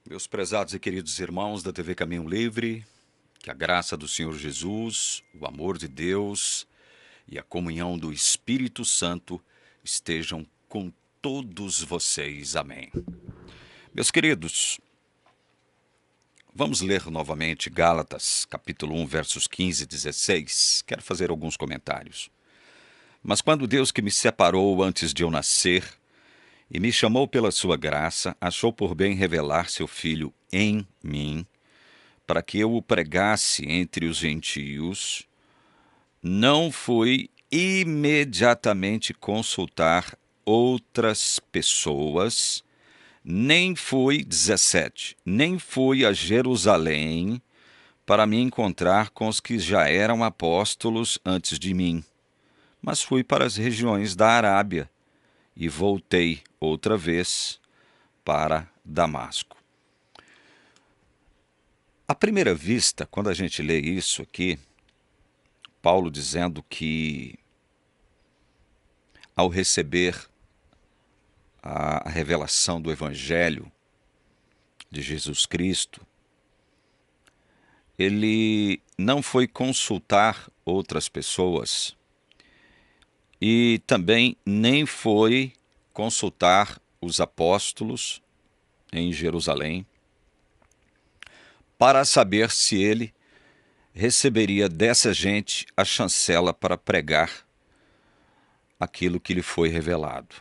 Meus prezados e queridos irmãos da TV Caminho Livre, que a graça do Senhor Jesus, o amor de Deus e a comunhão do Espírito Santo estejam com todos vocês. Amém. Meus queridos, vamos ler novamente Gálatas, capítulo 1, versos 15 e 16. Quero fazer alguns comentários. Mas quando Deus, que me separou antes de eu nascer e me chamou pela sua graça, achou por bem revelar seu Filho em mim, para que eu o pregasse entre os gentios, não fui imediatamente consultar outras pessoas, nem fui, 17, nem fui a Jerusalém para me encontrar com os que já eram apóstolos antes de mim, mas fui para as regiões da Arábia e voltei outra vez para Damasco. À primeira vista, quando a gente lê isso aqui, Paulo dizendo que, ao receber a revelação do Evangelho de Jesus Cristo, ele não foi consultar outras pessoas e também nem foi consultar os apóstolos em Jerusalém para saber se ele receberia dessa gente a chancela para pregar aquilo que lhe foi revelado.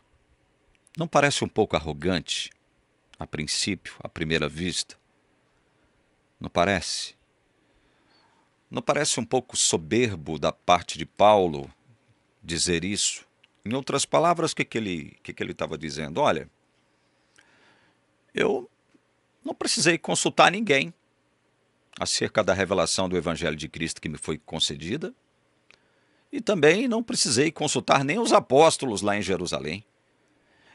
Não parece um pouco arrogante, a princípio, à primeira vista? Não parece? Não parece um pouco soberbo da parte de Paulo dizer isso? Em outras palavras, o que ele estava dizendo? Olha, eu não precisei consultar ninguém acerca da revelação do Evangelho de Cristo que me foi concedida, e também não precisei consultar nem os apóstolos lá em Jerusalém.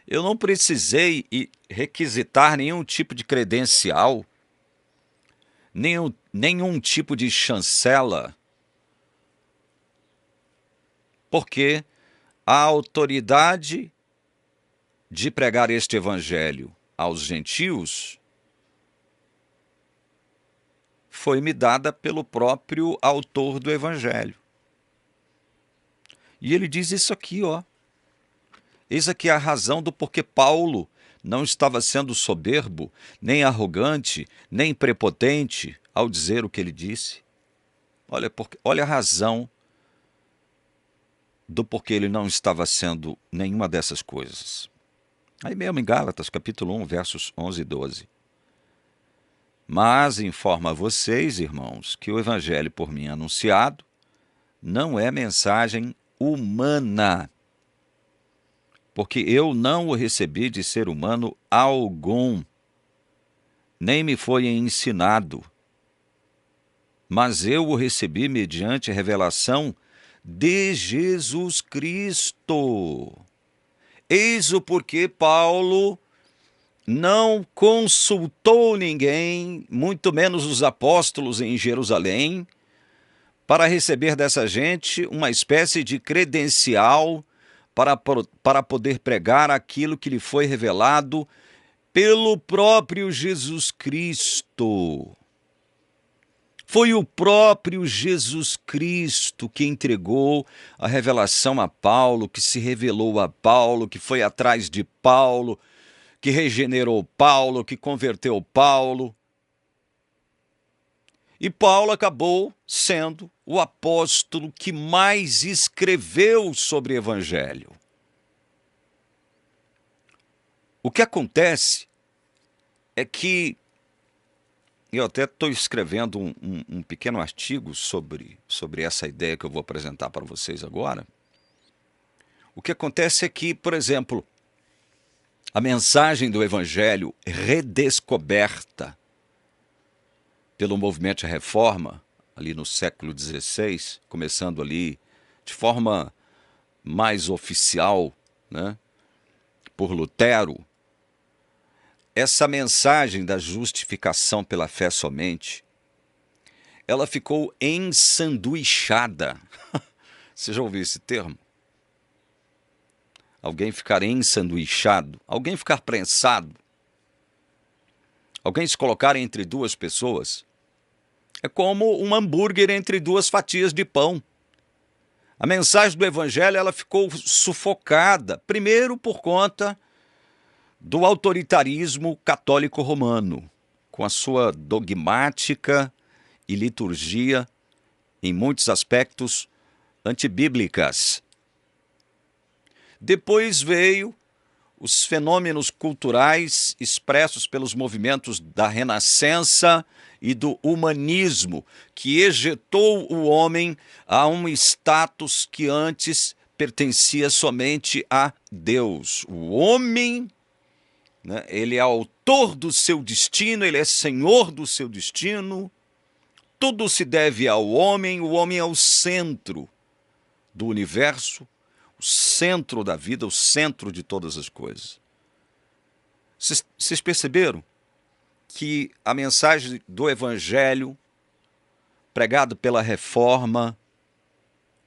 Eu não precisei requisitar nenhum tipo de credencial, nenhum tipo de chancela, porque a autoridade de pregar este evangelho aos gentios foi-me dada pelo próprio autor do evangelho. E ele diz isso aqui, ó. Eis aqui a razão do porquê Paulo não estava sendo soberbo, nem arrogante, nem prepotente ao dizer o que ele disse. Olha a razão do porquê ele não estava sendo nenhuma dessas coisas. Aí mesmo em Gálatas, capítulo 1, versos 11 e 12. Mas informo a vocês, irmãos, que o evangelho por mim anunciado não é mensagem humana, porque eu não o recebi de ser humano algum, nem me foi ensinado, mas eu o recebi mediante a revelação de Jesus Cristo. Eis o porquê Paulo não consultou ninguém, muito menos os apóstolos em Jerusalém, para receber dessa gente uma espécie de credencial para poder pregar aquilo que lhe foi revelado pelo próprio Jesus Cristo. Foi o próprio Jesus Cristo que entregou a revelação a Paulo, que se revelou a Paulo, que foi atrás de Paulo, que regenerou Paulo, que converteu Paulo. E Paulo acabou sendo o apóstolo que mais escreveu sobre o Evangelho. O que acontece é que eu até estou escrevendo um pequeno artigo sobre essa ideia que eu vou apresentar para vocês agora. O que acontece é que, por exemplo, a mensagem do Evangelho redescoberta pelo movimento de reforma, ali no século XVI, começando ali de forma mais oficial, né, por Lutero, essa mensagem da justificação pela fé somente, ela ficou ensanduichada. Você já ouviu esse termo? Alguém ficar ensanduichado, alguém ficar prensado, Alguém se colocar entre duas pessoas é como um hambúrguer entre duas fatias de pão. A mensagem do Evangelho ela ficou sufocada, primeiro por conta do autoritarismo católico romano, com a sua dogmática e liturgia, em muitos aspectos, antibíblicas. Depois veio os fenômenos culturais expressos pelos movimentos da Renascença e do humanismo, que ejetou o homem a um status que antes pertencia somente a Deus. O homem, né, ele é autor do seu destino, ele é senhor do seu destino, tudo se deve ao homem, o homem é o centro do universo, o centro da vida, o centro de todas as coisas. Vocês perceberam que a mensagem do Evangelho, pregado pela Reforma,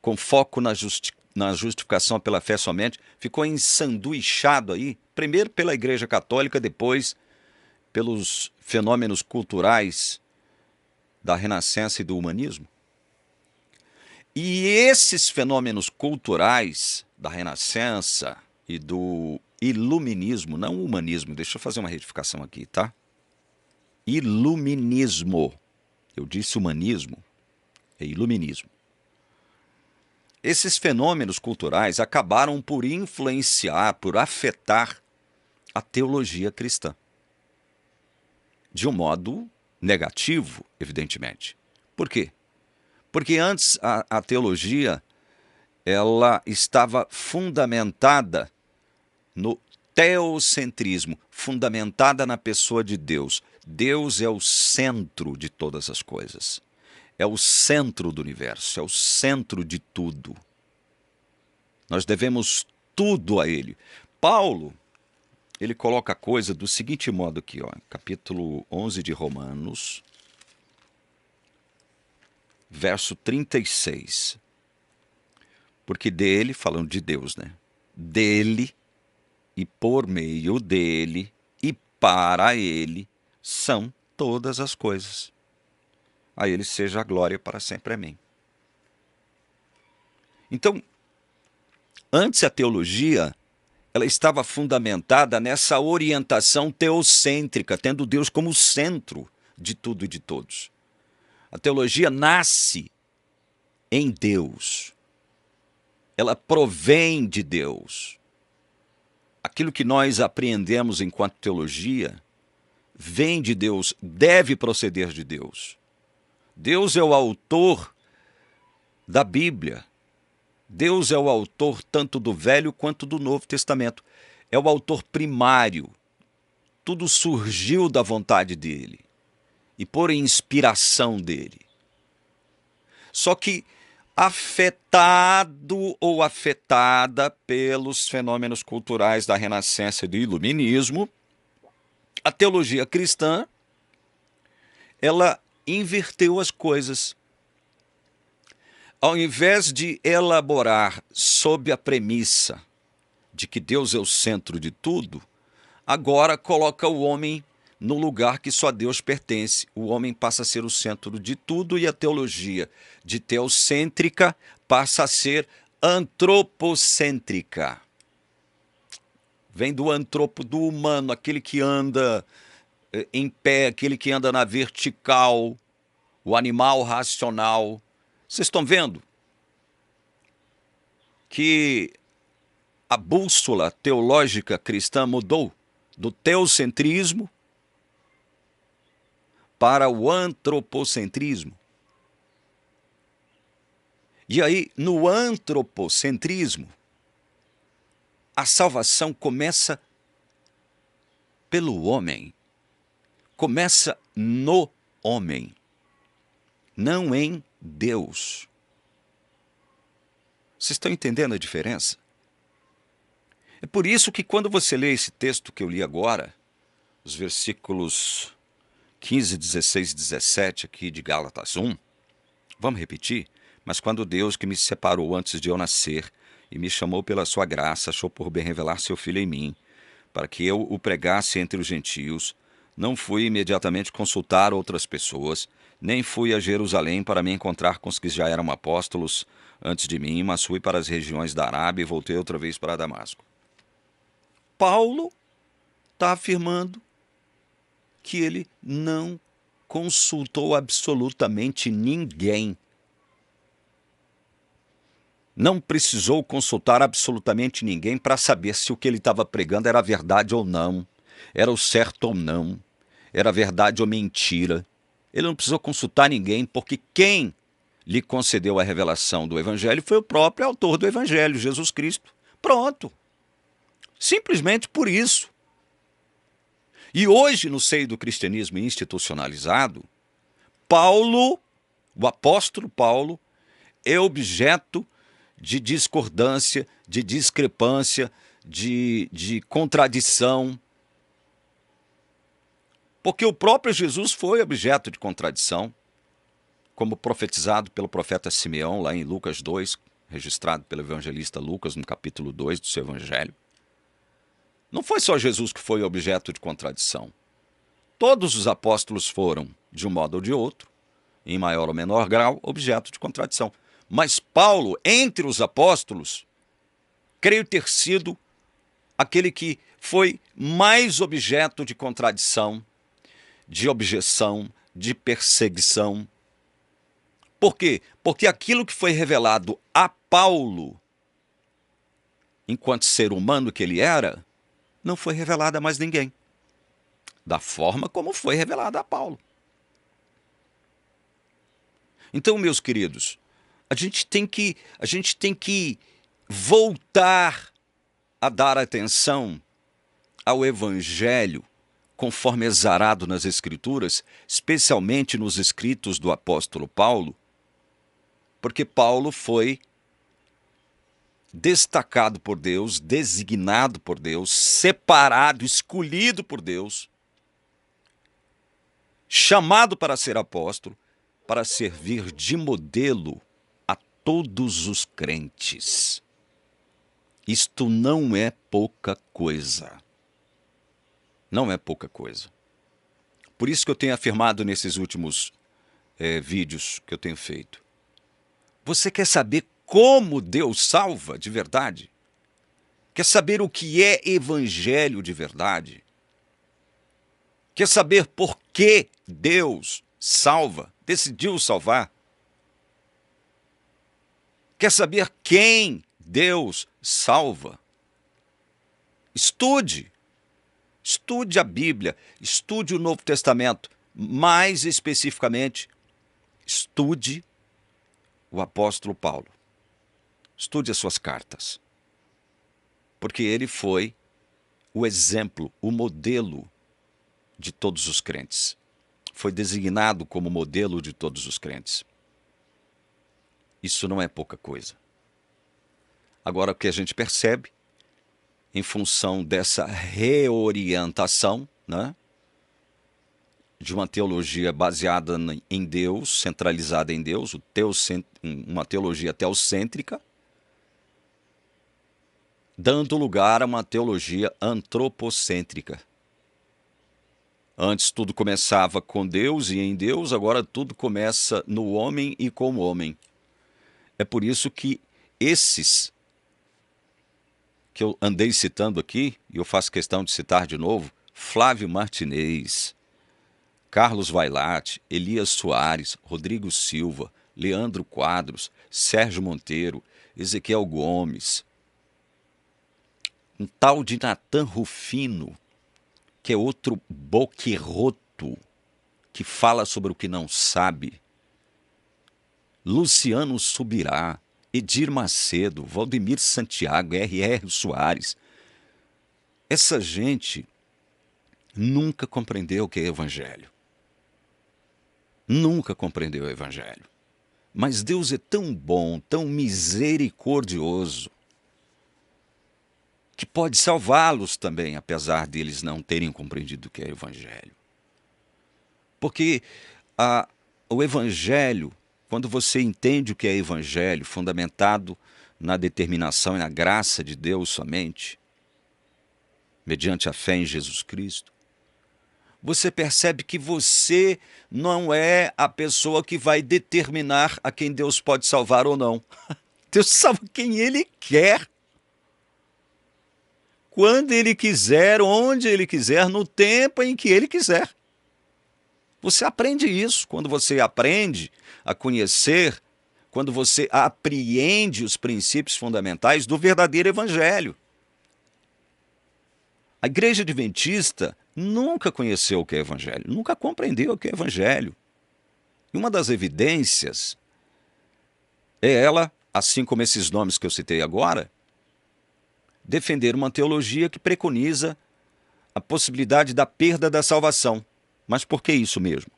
com foco na justificação pela fé somente, ficou ensanduichado aí, primeiro pela Igreja Católica, depois pelos fenômenos culturais da Renascença e do humanismo? E esses fenômenos culturais da Renascença e do iluminismo, não humanismo, deixa eu fazer uma retificação aqui, tá? Iluminismo. Eu disse humanismo, é iluminismo. Esses fenômenos culturais acabaram por influenciar, por afetar a teologia cristã. De um modo negativo, evidentemente. Por quê? Porque antes a teologia ela estava fundamentada no teocentrismo, fundamentada na pessoa de Deus. Deus é o centro de todas as coisas. É o centro do universo, é o centro de tudo. Nós devemos tudo a Ele. Paulo, ele coloca a coisa do seguinte modo aqui, ó, capítulo 11 de Romanos, verso 36. Porque dele, falando de Deus, né? Dele e por meio dele e para ele são todas as coisas. A ele seja a glória para sempre. Amém. Então, antes a teologia, ela estava fundamentada nessa orientação teocêntrica, tendo Deus como centro de tudo e de todos. A teologia nasce em Deus. Ela provém de Deus. Aquilo que nós apreendemos enquanto teologia vem de Deus, deve proceder de Deus. Deus é o autor da Bíblia. Deus é o autor tanto do Velho quanto do Novo Testamento. É o autor primário. Tudo surgiu da vontade dele e por inspiração dele. Só que afetado ou afetada pelos fenômenos culturais da Renascença e do Iluminismo, a teologia cristã, ela inverteu as coisas. Ao invés de elaborar sob a premissa de que Deus é o centro de tudo, agora coloca o homem no lugar que só Deus pertence. O homem passa a ser o centro de tudo e a teologia de teocêntrica passa a ser antropocêntrica. Vem do antropo, do humano, aquele que anda em pé, aquele que anda na vertical, o animal racional. Vocês estão vendo que a bússola teológica cristã mudou do teocentrismo para o antropocentrismo. E aí, no antropocentrismo, a salvação começa pelo homem. Começa no homem, não em Deus. Vocês estão entendendo a diferença? É por isso que quando você lê esse texto que eu li agora, os versículos 15, 16 e 17 aqui de Gálatas 1, vamos repetir? Mas quando Deus, que me separou antes de eu nascer e me chamou pela sua graça, achou por bem revelar seu Filho em mim, para que eu o pregasse entre os gentios, não fui imediatamente consultar outras pessoas, nem fui a Jerusalém para me encontrar com os que já eram apóstolos antes de mim, mas fui para as regiões da Arábia e voltei outra vez para Damasco. Paulo está afirmando que ele não consultou absolutamente ninguém. Não precisou consultar absolutamente ninguém para saber se o que ele estava pregando era verdade ou não, era o certo ou não, era verdade ou mentira. Ele não precisou consultar ninguém, porque quem lhe concedeu a revelação do Evangelho foi o próprio autor do Evangelho, Jesus Cristo. Pronto. Simplesmente por isso. E hoje, no seio do cristianismo institucionalizado, Paulo, o apóstolo Paulo, é objeto de discordância, de discrepância, de contradição. Porque o próprio Jesus foi objeto de contradição, como profetizado pelo profeta Simeão, lá em Lucas 2, registrado pelo evangelista Lucas, no capítulo 2 do seu evangelho. Não foi só Jesus que foi objeto de contradição. Todos os apóstolos foram, de um modo ou de outro, em maior ou menor grau, objeto de contradição. Mas Paulo, entre os apóstolos, creio ter sido aquele que foi mais objeto de contradição, de objeção, de perseguição. Por quê? Porque aquilo que foi revelado a Paulo, enquanto ser humano que ele era, não foi revelado a mais ninguém, da forma como foi revelado a Paulo. Então, meus queridos, a gente tem que voltar a dar atenção ao Evangelho conforme exarado nas Escrituras, especialmente nos escritos do apóstolo Paulo, porque Paulo foi destacado por Deus, designado por Deus, separado, escolhido por Deus, chamado para ser apóstolo, para servir de modelo a todos os crentes. Isto não é pouca coisa. Não é pouca coisa. Por isso que eu tenho afirmado nesses últimos vídeos que eu tenho feito. Você quer saber como Deus salva de verdade? Quer saber o que é evangelho de verdade? Quer saber por que Deus salva, decidiu salvar? Quer saber quem Deus salva? Estude. Estude a Bíblia, estude o Novo Testamento. Mais especificamente, estude o apóstolo Paulo. Estude as suas cartas. Porque ele foi o exemplo, o modelo de todos os crentes. Foi designado como modelo de todos os crentes. Isso não é pouca coisa. Agora, o que a gente percebe, em função dessa reorientação, né, de uma teologia baseada em Deus, centralizada em Deus, uma teologia teocêntrica, dando lugar a uma teologia antropocêntrica. Antes tudo começava com Deus e em Deus, agora tudo começa no homem e com o homem. É por isso que esses que eu andei citando aqui, e eu faço questão de citar de novo, Flávio Martinez, Carlos Vailate, Elias Soares, Rodrigo Silva, Leandro Quadros, Sérgio Monteiro, Ezequiel Gomes, um tal de Natan Rufino, que é outro boquerroto, que fala sobre o que não sabe, Luciano Subirá, Edir Macedo, Valdemir Santiago, R.R. Soares. Essa gente nunca compreendeu o que é evangelho. Nunca compreendeu o evangelho. Mas Deus é tão bom, tão misericordioso, que pode salvá-los também, apesar deles não terem compreendido o que é evangelho. Porque o evangelho, quando você entende o que é evangelho, fundamentado na determinação e na graça de Deus somente, mediante a fé em Jesus Cristo, você percebe que você não é a pessoa que vai determinar a quem Deus pode salvar ou não. Deus salva quem Ele quer, quando Ele quiser, onde Ele quiser, no tempo em que Ele quiser. Você aprende isso. Quando você aprende a conhecer, quando você apreende os princípios fundamentais do verdadeiro evangelho. A igreja adventista nunca conheceu o que é evangelho, nunca compreendeu o que é evangelho. E uma das evidências é ela, assim como esses nomes que eu citei agora, defender uma teologia que preconiza a possibilidade da perda da salvação. Mas por que isso mesmo?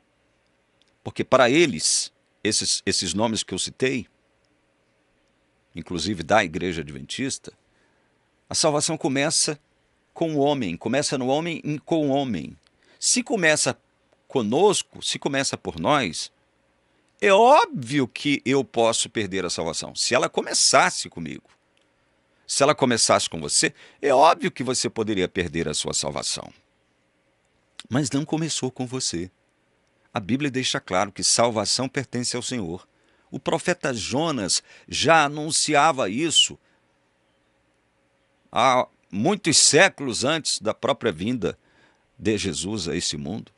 Porque para eles, esses nomes que eu citei, inclusive da igreja adventista, a salvação começa com o homem, começa no homem e com o homem. Se começa conosco, se começa por nós, é óbvio que eu posso perder a salvação. Se ela começasse comigo, se ela começasse com você, é óbvio que você poderia perder a sua salvação. Mas não começou com você. A Bíblia deixa claro que salvação pertence ao Senhor. O profeta Jonas já anunciava isso há muitos séculos antes da própria vinda de Jesus a esse mundo.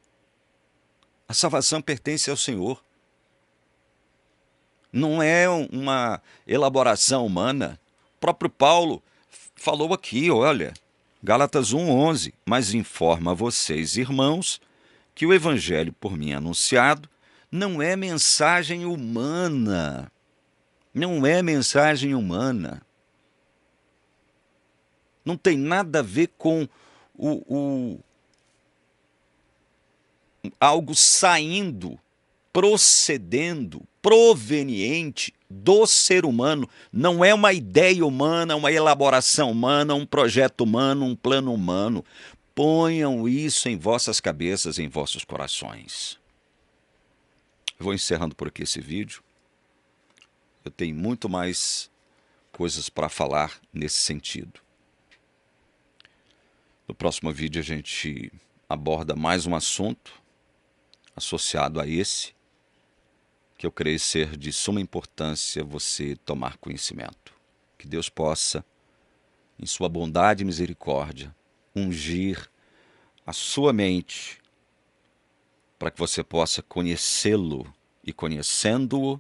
A salvação pertence ao Senhor. Não é uma elaboração humana. O próprio Paulo falou aqui, olha, Gálatas 1:11, mas informa a vocês, irmãos, que o evangelho por mim anunciado não é mensagem humana. Não é mensagem humana. Não tem nada a ver com algo saindo, procedendo, proveniente do ser humano. Não é uma ideia humana, uma elaboração humana, um projeto humano, um plano humano. Ponham isso em vossas cabeças, em vossos corações. Eu vou encerrando por aqui esse vídeo. Eu tenho muito mais coisas para falar nesse sentido. No próximo vídeo a gente aborda mais um assunto associado a esse, que eu creio ser de suma importância você tomar conhecimento. Que Deus possa, em sua bondade e misericórdia, ungir a sua mente para que você possa conhecê-lo e, conhecendo-o,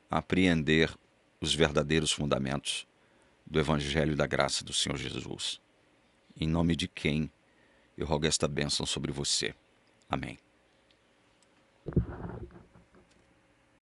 apreender os verdadeiros fundamentos do Evangelho da graça do Senhor Jesus. Em nome de quem eu rogo esta bênção sobre você. Amém.